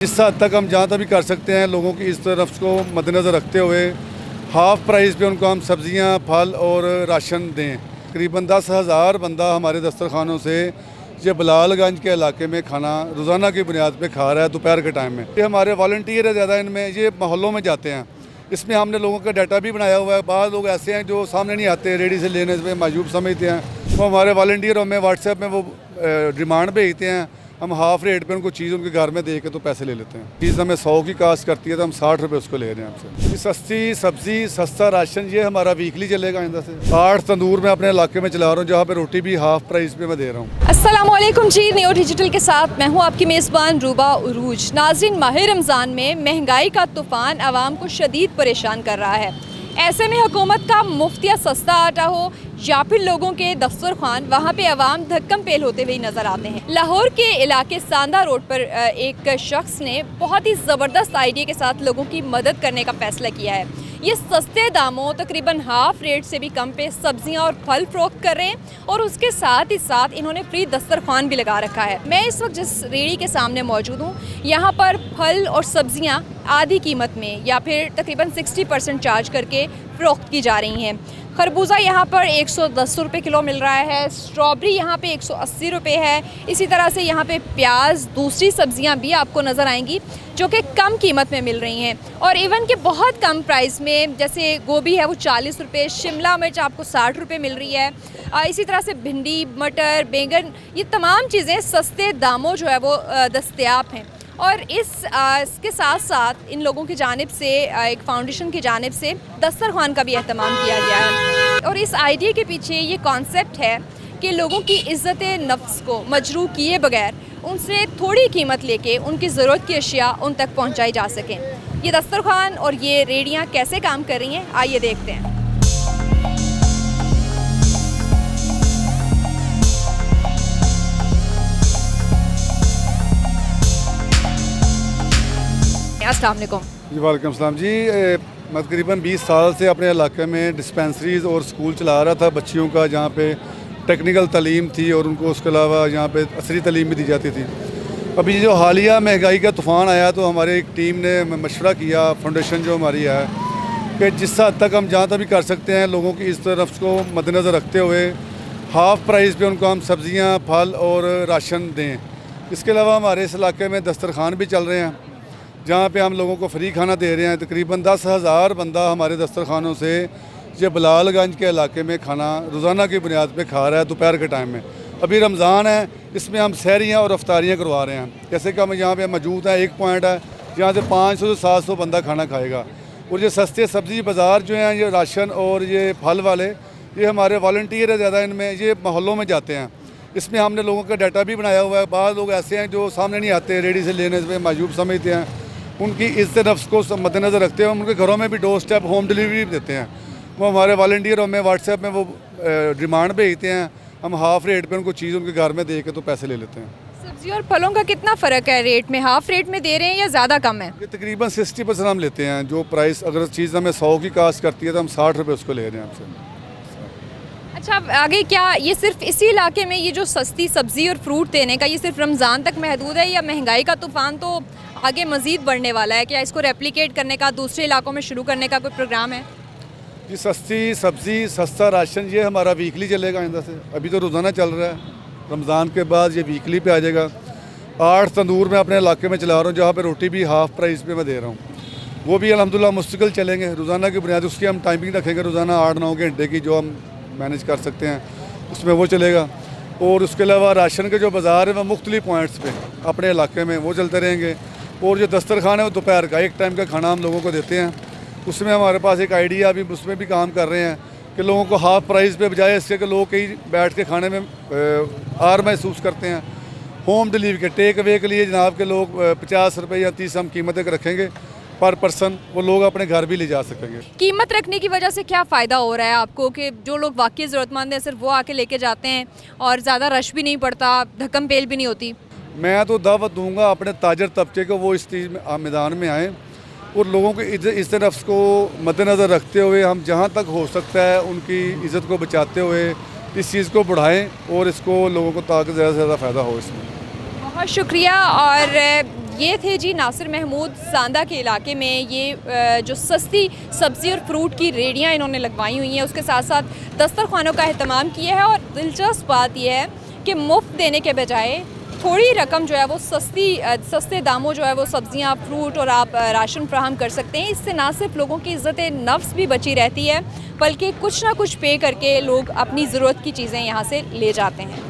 जिस हद तक हम जहाँ तक भी कर सकते हैं लोगों की इस तरफ को मद्देनज़र रखते हुए हाफ़ प्राइस पे उनको हम सब्ज़ियाँ, फल और राशन दें। तकरीबन 10,000 बंदा हमारे दस्तरखानों से ये बिलालगंज के इलाके में खाना रोज़ाना की बुनियाद पे खा रहा है दोपहर के टाइम में। ये हमारे वॉलंटियर है ज़्यादा, इनमें ये मोहल्लों में जाते हैं। इसमें हमने लोगों का डाटा भी बनाया हुआ है। बाद लोग ऐसे हैं जो सामने नहीं आते, रेडी से लेने से मायूब समझते हैं, वो हमारे वॉलंटियर हमें व्हाट्सएप में वो डिमांड भेजते हैं। हम हाफ़ रेट पे उनको चीज़ उनके घर में दे के तो पैसे ले लेते हैं। चीज़ हमें 100 की कास्ट करती है तो हम 60 रुपये उसको ले रहे हैं हमसे। सस्ती सब्ज़ी, सस्ता राशन, ये हमारा वीकली चलेगा आइंदा से। 8 तंदूर मैं अपने इलाके में चला रहा हूँ जहाँ पे रोटी भी हाफ़ प्राइस पे मैं दे रहा हूँ। अस्सलामुअलैकुम जी, नियो डिजिटल के साथ मैं हूँ आपकी मेज़बान रूबा उरूज। नाज़रीन, माह रमज़ान में महंगाई का तूफ़ान आवाम को शदीद परेशान कर रहा है। ऐसे में हुकूमत का मुफ्त या सस्ता आटा हो या फिर लोगों के दस्तरखान, वहाँ पे अवाम धक्कम पेल होते हुए नज़र आते हैं। लाहौर के इलाके सांदा रोड पर एक शख्स ने बहुत ही ज़बरदस्त आइडिया के साथ लोगों की मदद करने का फ़ैसला किया है। ये सस्ते दामों, तकरीबन हाफ़ रेट से भी कम पे सब्जियां और फल फ़रोख्त कर रहे हैं और उसके साथ ही साथ इन्होंने फ्री दस्तरखान भी लगा रखा है। मैं इस वक्त जिस रेड़ी के सामने मौजूद हूँ, यहाँ पर फल और सब्जियां आधी कीमत में या फिर तकरीबन 60% चार्ज करके फ़रोख्त की जा रही हैं। खरबूजा यहाँ पर 110 रुपये किलो मिल रहा है, स्ट्रॉबेरी यहाँ पे 180 रुपये है। इसी तरह से यहाँ पे प्याज, दूसरी सब्जियाँ भी आपको नज़र आएंगी जो कि कम कीमत में मिल रही हैं और इवन के बहुत कम प्राइस में। जैसे गोभी है वो 40 रुपये, शिमला मिर्च आपको 60 रुपये मिल रही है। इसी तरह से भिंडी, मटर, बैंगन, ये तमाम चीज़ें सस्ते दामों जो है वो दस्तयाब हैं। और इसके साथ साथ इन लोगों की जानिब से, एक फाउंडेशन की जानिब से दस्तरखान का भी एहतमाम किया गया है। और इस आइडिया के पीछे ये कॉन्सेप्ट है कि लोगों की इज़्ज़त नफ्स को मजरूह किए बगैर उनसे थोड़ी कीमत लेके उनकी ज़रूरत की अशिया उन तक पहुंचाई जा सकें। ये दस्तरखान और ये रेडियाँ कैसे काम कर रही हैं, आइए देखते हैं। अस्सलाम वालेकुम जी वालेकुम सलाम जी। मैं तकरीबन 20 साल से अपने इलाके में डिस्पेंसरीज़ और स्कूल चला रहा था बच्चियों का, जहाँ पे टेक्निकल तालीम थी और उनको उसके अलावा यहाँ पे असरी तालीम भी दी जाती थी। अभी जो हालिया महंगाई का तूफ़ान आया तो हमारे एक टीम ने मशवरा किया, फाउंडेशन जो हमारी है, कि जिस हद तक हम जहाँ तक भी कर सकते हैं लोगों की इस तरफ को मद्देनज़र रखते हुए हाफ़ प्राइस पे उनको हम सब्ज़ियाँ, फल और राशन दें। इसके अलावा हमारे इस इलाके में दस्तरखान भी चल रहे हैं जहाँ पे हम लोगों को फ्री खाना दे रहे हैं। तकरीबन 10,000 बंदा हमारे दस्तरखानों से ये बिलालगंज के इलाके में खाना रोज़ाना की बुनियाद पे खा रहा है दोपहर के टाइम में। अभी रमज़ान है, इसमें हम सहरियाँ और अफ्तारियाँ करवा रहे हैं। जैसे कि हम यहाँ पे मौजूद हैं, एक पॉइंट है जहाँ से 500 से 700 बंदा खाना खाएगा। और ये सस्ते सब्ज़ी बाज़ार जो हैं, ये राशन और ये फल वाले, ये हमारे वॉलंटियर है ज़्यादा, इनमें ये मोहल्लों में जाते हैं। इसमें हमने लोगों का डाटा भी बनाया हुआ है। बाद लोग ऐसे हैं जो सामने नहीं आते, रेडी से लेने से मायूब समझते हैं, उनकी इज़्ज़त नफ्स को मद्देनज़र रखते हुए हम उनके घरों में भी डोर स्टेप होम डिलीवरी भी देते हैं। वो हमारे वॉलंटियर हमें व्हाट्सएप में वो डिमांड भेजते हैं। हम हाफ़ रेट पे उनको चीज़ उनके घर में दे के तो पैसे ले लेते हैं। सब्जी और फलों का कितना फ़र्क है रेट में? हाफ़ रेट में दे रहे हैं या ज़्यादा कम है? ये तकरीबन 60% हम लेते हैं। जो प्राइस अगर चीज़ हमें 100 की कास्ट करती है तो हम 60 रुपये उसको ले रहे हैं हमसे। अच्छा, आगे क्या ये सिर्फ इसी इलाके में ये जो सस्ती सब्ज़ी और फ्रूट देने का ये सिर्फ रमज़ान तक महदूद है या महंगाई का तूफ़ान तो आगे मज़ीद बढ़ने वाला है? क्या इसको रेप्लिकेट करने का, दूसरे इलाकों में शुरू करने का कोई प्रोग्राम है? जी, सस्ती सब्ज़ी, सस्ता राशन, ये हमारा वीकली चलेगा आइंदा से। अभी तो रोज़ाना चल रहा है, रमज़ान के बाद ये वीकली पे आ जाएगा। 8 तंदूर मैं अपने इलाके में चला रहा हूँ जहाँ पे रोटी भी हाफ़ प्राइस पे मैं दे रहा हूँ। वो भी अल्हम्दुलिल्लाह मुस्तकिल चलेंगे रोज़ाना की बुनियाद। उसकी हम टाइमिंग रखेंगे रोज़ाना 8-9 घंटे की, जो हम मैनेज कर सकते हैं उसमें वो चलेगा। और उसके अलावा राशन के जो बाज़ार है वो मुख्तलिफ पॉइंट्स पे अपने इलाके में वो चलते रहेंगे। और जो दस्तरखान है वो दोपहर का एक टाइम का खाना हम लोगों को देते हैं। उसमें हमारे पास एक आइडिया अभी उसमें भी काम कर रहे हैं कि लोगों को हाफ़ प्राइस पे, बजाय इसके कि लोग कहीं बैठ के खाने में आर महसूस करते हैं, होम डिलीवरी के टेक अवे के लिए जनाब के लोग 50 रुपये या 30 हम कीमतें रखेंगे पर पर्सन, वो लोग अपने घर भी ले जा सकेंगे। कीमत रखने की वजह से क्या फ़ायदा हो रहा है आपको कि जो लोग वाकई ज़रूरतमंद हैं सिर्फ वो आके लेके जाते हैं और ज़्यादा रश भी नहीं पड़ता, धक्कम पेल भी नहीं होती? मैं तो दावत दूंगा अपने ताजर तबके को वो इस चीज़ में मैदान में आएँ और लोगों की इस नफ्स को मद्देनज़र रखते हुए हम जहाँ तक हो सकता है उनकी इज़्ज़त को बचाते हुए इस चीज़ को बढ़ाएं और इसको लोगों को ताकि ज़्यादा से ज़्यादा फ़ायदा हो इसमें। बहुत शुक्रिया। और ये थे जी नासिर महमूद सांदा के इलाके में ये जो सस्ती सब्ज़ी और फ्रूट की रेडियाँ इन्होंने लगवाई हुई हैं, उसके साथ साथ दस्तरखानों का अहतमाम किया है। और दिलचस्प बात यह है कि मुफ्त देने के बजाय थोड़ी रकम जो है वो सस्ते दामों जो है वो सब्ज़ियाँ, फ्रूट और आप राशन फ्राहम कर सकते हैं। इससे ना सिर्फ लोगों की इज़्ज़त नफ्स भी बची रहती है, बल्कि कुछ ना कुछ पे करके लोग अपनी ज़रूरत की चीज़ें यहाँ से ले जाते हैं।